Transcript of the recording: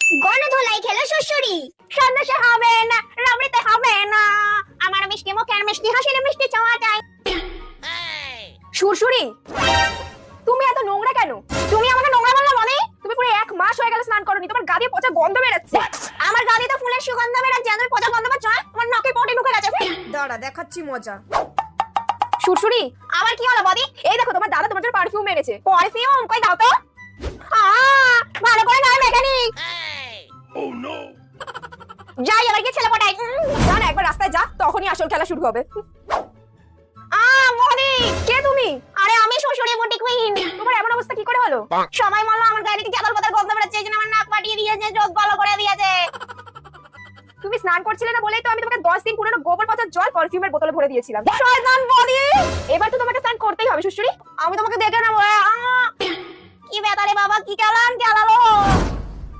গণধোলাই খেলো শ্বশুরি। সন্দেশে হবে না, রাবড়িতে হবে না, আমার মিষ্টি মুখের মিষ্টি হাসির মিষ্টি চাওয়া যায়। সুরসুরি, তুমি এত নোংরা কেন? তুমি আমাকে নোংরা বললে মানে? তুমি পুরো 1 মাস হয়ে গেল স্নান করোনি, তোমার গা দিয়ে পচা গন্ধ বেরোচ্ছে। আমার গা দিয়ে তো ফুলের সুগন্ধ বেরোচ্ছে, আমার পচা গন্ধ পাচ্ছ? তোমার নাকে পটি ঢুকে গেছে। দাঁড়া দেখাচ্ছি মজা। সুরসুরি, আবার কি হলো বদি? এই দেখো তোমার দাদা তোমার জন্য পারফিউম এনেছে। পারফিউম কই দাও তো। ভালো করে গায়ে মেখে নি। যাই এবার কি ছেলে পটাই। যা না, একবার রাস্তায় যা, তখনই আসল খেলা শুরু হবে। মোদি, কে তুমি? আরে আমি শ্বশুরি বুটি কুইন। তোমার এমন অবস্থা কি করে হলো? সময় মল্ল আমার গায়ে থেকে চাদর পাতার গন্ধ বেরোচ্ছে, এইজন্য আমার নাক পাঠিয়ে দিয়েছে, চোখ ভালো করে দিয়েছে। তুমি স্নান করছিলে না বলেই তো আমি তোমাকে 10 দিন পুরনো গোবর পচা জল পারফিউমের বোতলে ভরে দিয়েছিলাম। শয়তান বদি, এবার তো তোমাকে স্নান করতেই হবে সুরসুরি। আমি তোমাকে দেখে না বলে কি বেতারে বাবা, কি গেলাম গেলালো।